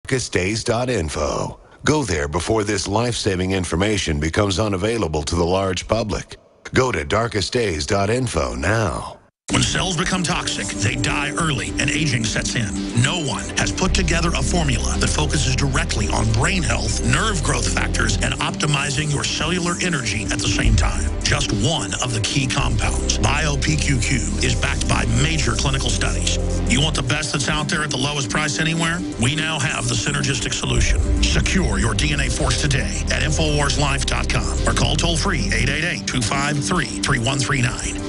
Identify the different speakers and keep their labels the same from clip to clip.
Speaker 1: darkestdays.info. Go there before this life-saving information becomes unavailable to the large public. Go to darkestdays.info now.
Speaker 2: When cells become toxic, they die early and aging sets in. No one has put together a formula that focuses directly on brain health, nerve growth factors, and optimizing your cellular energy at the same time. Just one of the key compounds, BioPQQ, is backed by major clinical studies. You want the best that's out there at the lowest price anywhere? We now have the synergistic solution. Secure your DNA force today at InfoWarsLife.com or call toll-free 888-253-3139.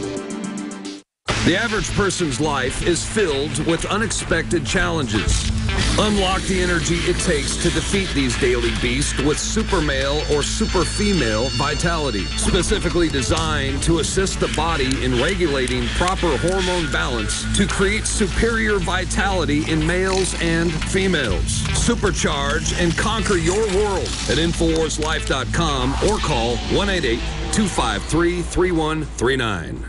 Speaker 3: The average person's life is filled with unexpected challenges. Unlock the energy it takes to defeat these daily beasts with super male or super female vitality, specifically designed to assist the body in regulating proper hormone balance to create superior vitality in males and females. Supercharge and conquer your world at InfoWarsLife.com or call 1-888-253-3139.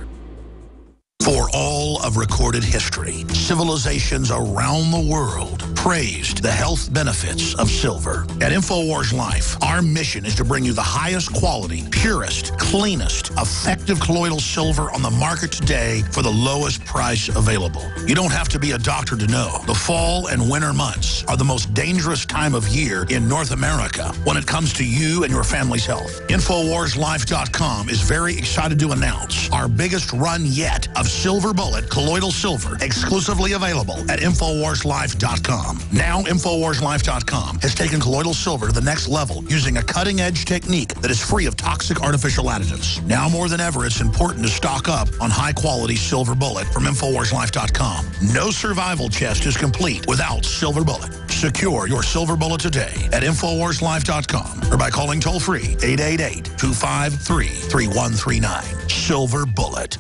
Speaker 2: For all of recorded history, civilizations around the world praised the health benefits of silver. At InfoWars Life, our mission is to bring you the highest quality, purest, cleanest, effective colloidal silver on the market today for the lowest price available. You don't have to be a doctor to know. The fall and winter months are the most dangerous time of year in North America when it comes to you and your family's health. InfoWarsLife.com is very excited to announce our biggest run yet of Silver Bullet colloidal silver, exclusively available at InfoWarsLife.com. Now, InfoWarsLife.com has taken colloidal silver to the next level using a cutting-edge technique that is free of toxic artificial additives. Now more than ever, it's important to stock up on high-quality Silver Bullet from InfoWarsLife.com. No survival chest is complete without Silver Bullet. Secure your Silver Bullet today at InfoWarsLife.com or by calling toll-free 888-253-3139. Silver Bullet.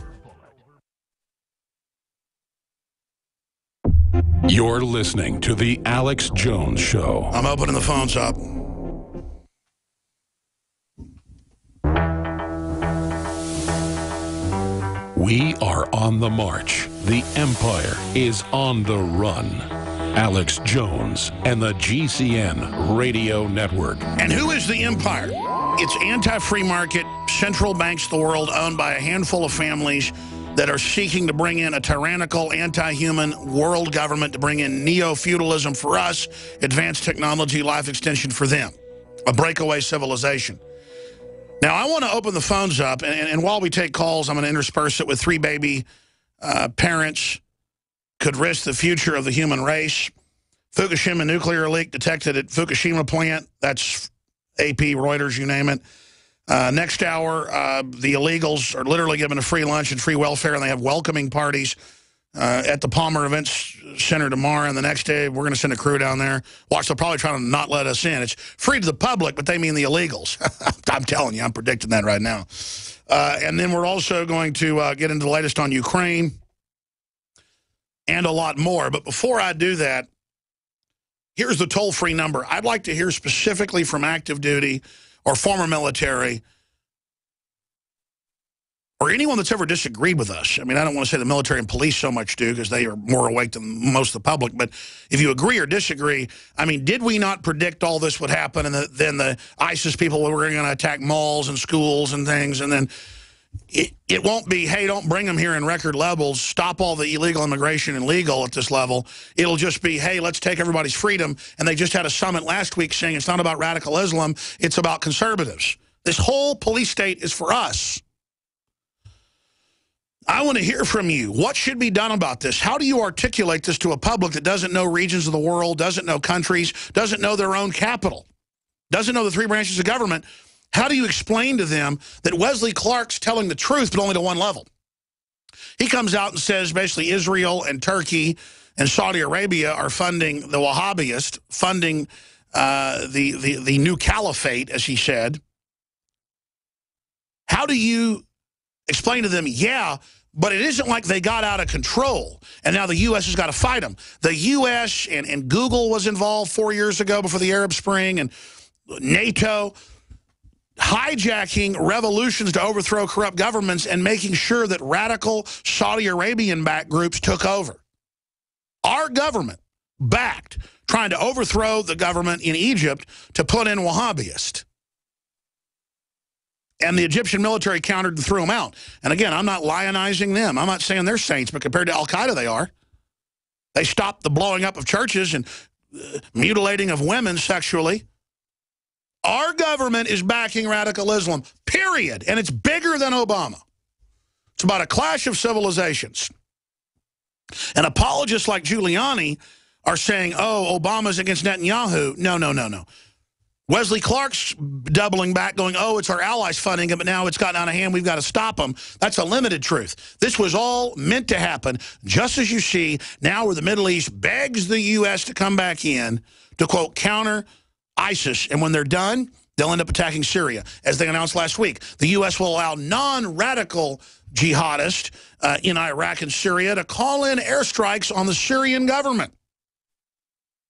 Speaker 4: You're listening to The Alex Jones Show.
Speaker 2: I'm opening the phones up.
Speaker 4: We are on the march. The empire is on the run. Alex Jones and the GCN Radio Network.
Speaker 2: And who is the empire? It's anti-free market, central banks of the world owned by a handful of families that are seeking to bring in a tyrannical, anti-human world government to bring in neo-feudalism for us, advanced technology, life extension for them, a breakaway civilization. Now, I want to open the phones up, and while we take calls, I'm going to intersperse it with three baby parents could risk the future of the human race. Fukushima nuclear leak detected at Fukushima plant. That's AP, Reuters, you name it. Next hour, the illegals are literally given a free lunch and free welfare, and they have welcoming parties at the Palmer Events Center tomorrow. And the next day, we're going to send a crew down there. Watch, they'll probably try to not let us in. It's free to the public, but they mean the illegals. I'm telling you, I'm predicting that right now. And then we're also going to get into the latest on Ukraine and a lot more. But before I do that, here's the toll-free number. I'd like to hear specifically from active duty or former military, or anyone that's ever disagreed with us. I mean, I don't want to say the military and police so much do, because they are more awake than most of the public, but if you agree or disagree, I mean, did we not predict all this would happen, and then the ISIS people were going to attack malls and schools and things, and then it won't be, hey, don't bring them here in record levels, stop all the illegal immigration and legal at this level. It'll just be, hey, let's take everybody's freedom. And they just had a summit last week saying it's not about radical Islam, it's about conservatives. This whole police state is for us. I want to hear from you. What should be done about this? How do you articulate this to a public that doesn't know regions of the world, doesn't know countries, doesn't know their own capital, doesn't know the three branches of government? How do you explain to them that Wesley Clark's telling the truth, but only to one level? He comes out and says basically Israel and Turkey and Saudi Arabia are funding the Wahhabists, funding the new caliphate, as he said. How do you explain to them, yeah, but it isn't like they got out of control, and now the U.S. has got to fight them. The U.S. and Google was involved 4 years ago before the Arab Spring, and NATO, hijacking revolutions to overthrow corrupt governments and making sure that radical Saudi Arabian-backed groups took over. Our government, backed, trying to overthrow the government in Egypt to put in Wahhabists. And the Egyptian military countered and threw them out. And again, I'm not lionizing them. I'm not saying they're saints, but compared to Al-Qaeda, they are. They stopped the blowing up of churches and mutilating of women sexually. Our government is backing radical Islam, period. And it's bigger than Obama. It's about a clash of civilizations. And apologists like Giuliani are saying, oh, Obama's against Netanyahu. No, no, no, no. Wesley Clark's doubling back, going, oh, it's our allies funding it, but now it's gotten out of hand. We've got to stop them. That's a limited truth. This was all meant to happen, just as you see now where the Middle East begs the U.S. to come back in to, quote, counter ISIS. And when they're done, they'll end up attacking Syria. As they announced last week, the U.S. will allow non-radical jihadists in Iraq and Syria to call in airstrikes on the Syrian government.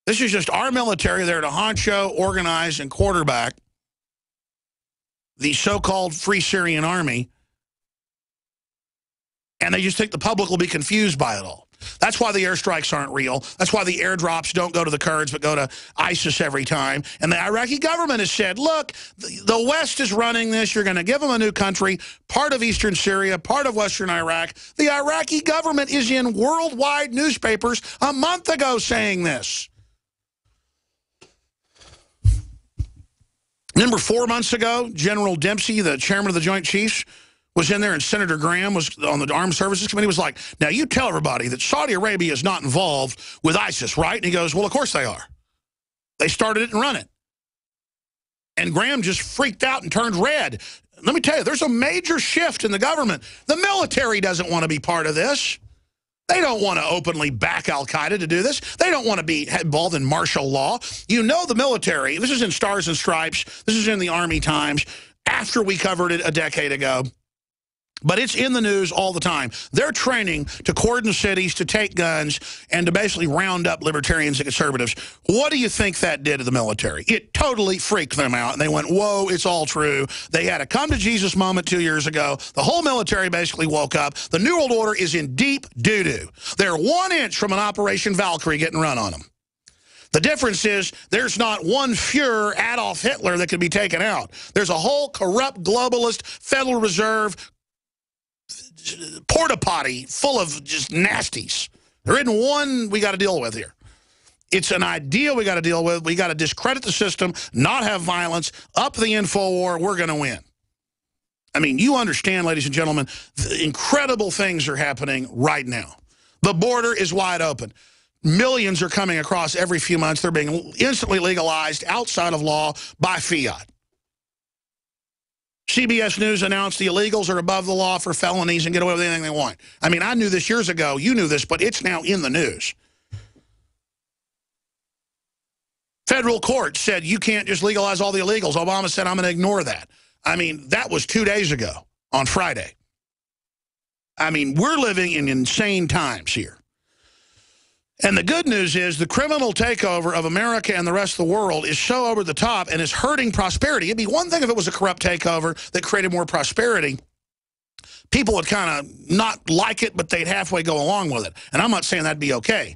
Speaker 2: This is just our military there to honcho, organize, and quarterback the so-called Free Syrian Army. And they just think the public will be confused by it all. That's why the airstrikes aren't real. That's why the airdrops don't go to the Kurds but go to ISIS every time. And the Iraqi government has said, look, the West is running this. You're going to give them a new country, part of eastern Syria, part of western Iraq. The Iraqi government is in worldwide newspapers a month ago saying this. Remember 4 months ago, General Dempsey, the chairman of the Joint Chiefs, was in there, and Senator Graham was on the Armed Services Committee, was like, now you tell everybody that Saudi Arabia is not involved with ISIS, right? And he goes, well, of course they are. They started it and run it. And Graham just freaked out and turned red. Let me tell you, there's a major shift in the government. The military doesn't want to be part of this. They don't want to openly back Al-Qaeda to do this. They don't want to be involved in martial law. You know the military. This is in Stars and Stripes. This is in the Army Times after we covered it a decade ago. But it's in the news all the time. They're training to cordon cities, to take guns, and to basically round up libertarians and conservatives. What do you think that did to the military? It totally freaked them out. And they went, whoa, it's all true. They had a come-to-Jesus moment 2 years ago. The whole military basically woke up. The New World Order is in deep doo-doo. They're 1 inch from an Operation Valkyrie getting run on them. The difference is there's not one Fuhrer, Adolf Hitler, that can be taken out. There's a whole corrupt, globalist, Federal Reserve porta potty full of just nasties. There isn't one we got to deal with here. It's an idea we got to deal with. We got to discredit the system, not have violence, up the info war. We're going to win. I mean, you understand, ladies and gentlemen, the incredible things are happening right now. The border is wide open. Millions are coming across every few months. They're being instantly legalized outside of law by fiat. CBS News announced the illegals are above the law for felonies and get away with anything they want. I mean, I knew this years ago. You knew this, but it's now in the news. Federal court said you can't just legalize all the illegals. Obama said, I'm going to ignore that. I mean, that was 2 days ago on Friday. I mean, we're living in insane times here. And the good news is the criminal takeover of America and the rest of the world is so over the top and is hurting prosperity. It'd be one thing if it was a corrupt takeover that created more prosperity. People would kind of not like it, but they'd halfway go along with it. And I'm not saying that'd be okay.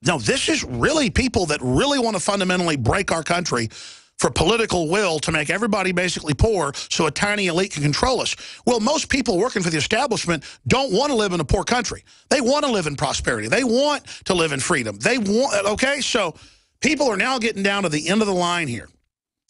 Speaker 2: No, this is really people that really want to fundamentally break our country for political will to make everybody basically poor so a tiny elite can control us. Well, most people working for the establishment don't want to live in a poor country. They want to live in prosperity. They want to live in freedom. They want, okay? So people are now getting down to the end of the line here.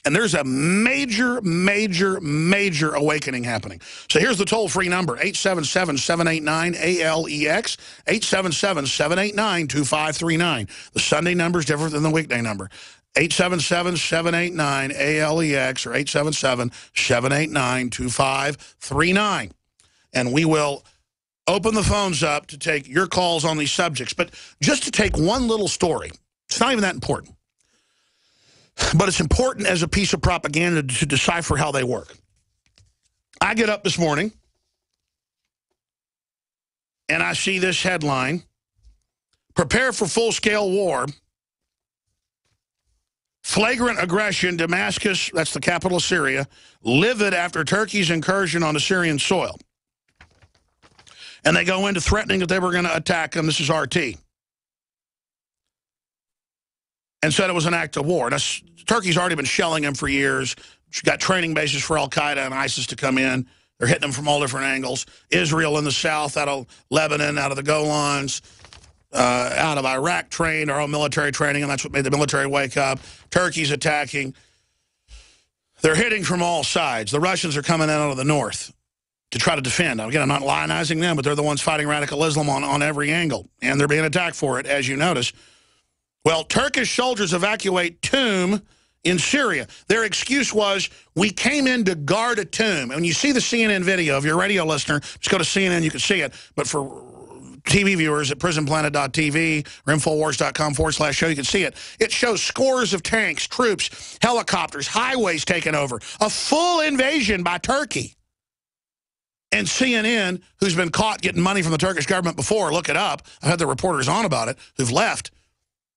Speaker 2: And there's a major, major, major awakening happening. So here's the toll-free number, 877-789-ALEX, 877-789-2539. The Sunday number is different than the weekday number. 877-789-ALEX or 877-789-2539. And we will open the phones up to take your calls on these subjects. But just to take one little story, it's not even that important. But it's important as a piece of propaganda to decipher how they work. I get up this morning, and I see this headline, Prepare for Full-Scale War. Flagrant aggression, Damascus, that's the capital of Syria, livid after Turkey's incursion on Syrian soil. And they go into threatening that they were going to attack them. This is RT. and said it was an act of war. Now, Turkey's already been shelling them for years. She's got training bases for Al-Qaeda and ISIS to come in. They're hitting them from all different angles. Israel in the south, out of Lebanon, out of the Golans, out of Iraq trained, our own military training, and that's what made the military wake up. Turkey's attacking. They're hitting from all sides. The Russians are coming in out of the north to try to defend. Now, again, I'm not lionizing them, but they're the ones fighting radical Islam on every angle, and they're being attacked for it, as you notice. Well, Turkish soldiers evacuate tomb in Syria. Their excuse was, we came in to guard a tomb. And when you see the CNN video, if you're a radio listener, just go to CNN, you can see it. But for TV viewers at prisonplanet.tv or Infowars.com/show, you can see it. It shows scores of tanks, troops, helicopters, highways taken over. A full invasion by Turkey. And CNN, who's been caught getting money from the Turkish government before, look it up. I've had the reporters on about it who've left.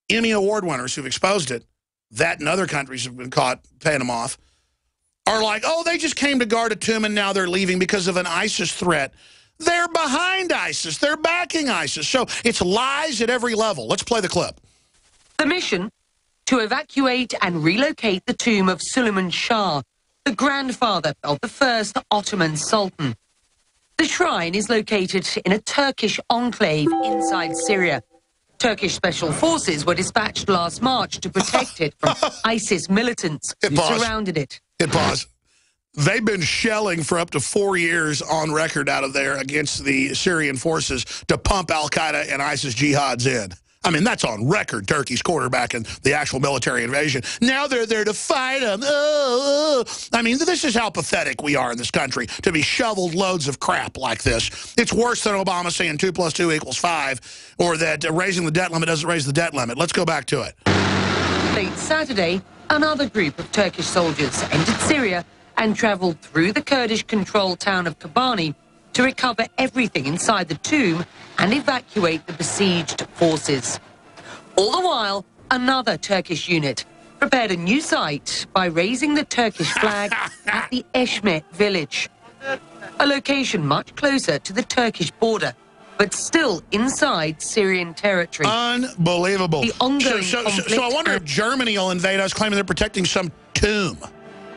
Speaker 2: Emmy Award winners who've exposed it. That and other countries have been caught paying them off, are like, oh, they just came to guard a tomb and now they're leaving because of an ISIS threat. They're behind ISIS. They're backing ISIS. So it's lies at every level. Let's play the clip.
Speaker 5: The mission, to evacuate and relocate the tomb of Suleiman Shah, the grandfather of the first Ottoman Sultan. The shrine is located in a Turkish enclave inside Syria. Turkish special forces were dispatched last March to protect it from ISIS militants who surrounded it.
Speaker 2: Hit pause. They've been shelling for up to 4 years on record out of there against the Syrian forces to pump Al-Qaeda and ISIS jihads in. I mean, that's on record, Turkey's quarterbacking the actual military invasion. Now they're there to fight them. I mean, this is how pathetic we are in this country, to be shoveled loads of crap like this. It's worse than Obama saying 2 + 2 = 5, or that raising the debt limit doesn't raise the debt limit. Let's go back to it.
Speaker 5: Late Saturday, another group of Turkish soldiers entered Syria and traveled through the Kurdish-controlled town of Kobani to recover everything inside the tomb and evacuate the besieged forces. All the while, another Turkish unit prepared a new site by raising the Turkish flag at the Eşme village, a location much closer to the Turkish border, but still inside Syrian territory.
Speaker 2: Unbelievable.
Speaker 5: The ongoing
Speaker 2: so I wonder if Germany will invade us, claiming they're protecting some tomb.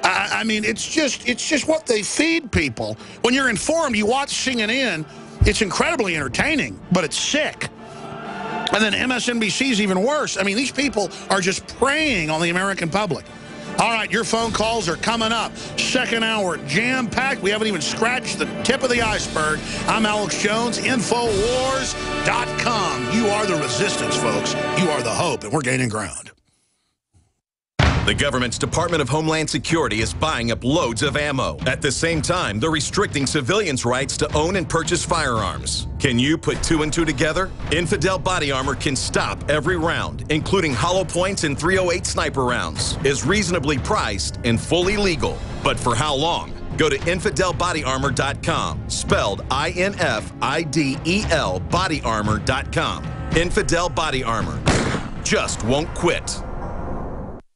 Speaker 2: I mean, it's just what they feed people. When you're informed, you watch CNN, it's incredibly entertaining, but it's sick. And then MSNBC's even worse. I mean, these people are just preying on the American public. All right, your phone calls are coming up. Second hour, jam-packed. We haven't even scratched the tip of the iceberg. I'm Alex Jones, Infowars.com. You are the resistance, folks. You are the hope, and we're gaining ground.
Speaker 6: The government's Department of Homeland Security is buying up loads of ammo. At the same time, they're restricting civilians' rights to own and purchase firearms. Can you put 2 and 2 together? Infidel Body Armor can stop every round, including hollow points and .308 sniper rounds, is reasonably priced and fully legal. But for how long? Go to InfidelBodyArmor.com, spelled INFIDEL bodyarmor.com. Infidel Body Armor. Just won't quit.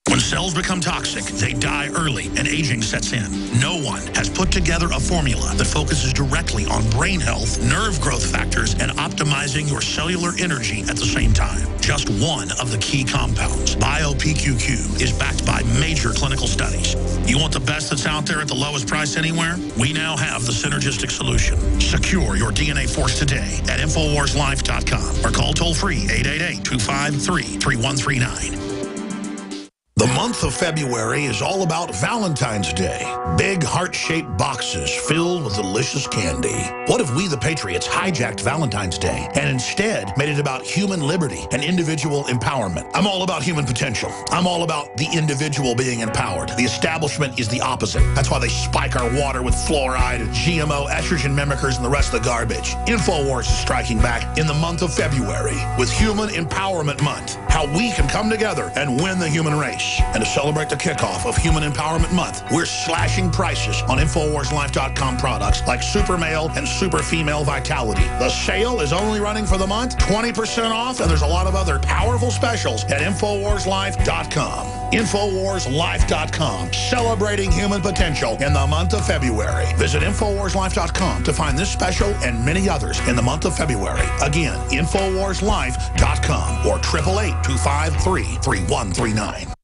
Speaker 2: When cells become toxic, they die early and aging sets in. No one has put together a formula that focuses directly on brain health, nerve growth factors, and optimizing your cellular energy at the same time. Just one of the key compounds, BioPQQ, is backed by major clinical studies. You want the best that's out there at the lowest price anywhere? We now have the synergistic solution. Secure your DNA force today at InfoWarsLife.com or call toll-free 888-253-3139. The month of February is all about Valentine's Day. Big heart-shaped boxes filled with delicious candy. What if we, the Patriots, hijacked Valentine's Day and instead made it about human liberty and individual empowerment? I'm all about human potential. I'm all about the individual being empowered. The establishment is the opposite. That's why they spike our water with fluoride and GMO, estrogen mimickers, and the rest of the garbage. InfoWars is striking back in the month of February with Human Empowerment Month. How we can come together and win the human race. And to celebrate the kickoff of Human Empowerment Month, we're slashing prices on InfoWarsLife.com products like Super Male and Super Female Vitality. The sale is only running for the month, 20% off, and there's a lot of other powerful specials at InfoWarsLife.com. InfoWarsLife.com, celebrating human potential in the month of February. Visit InfoWarsLife.com to find this special and many others in the month of February. Again, InfoWarsLife.com or 888-253-3139.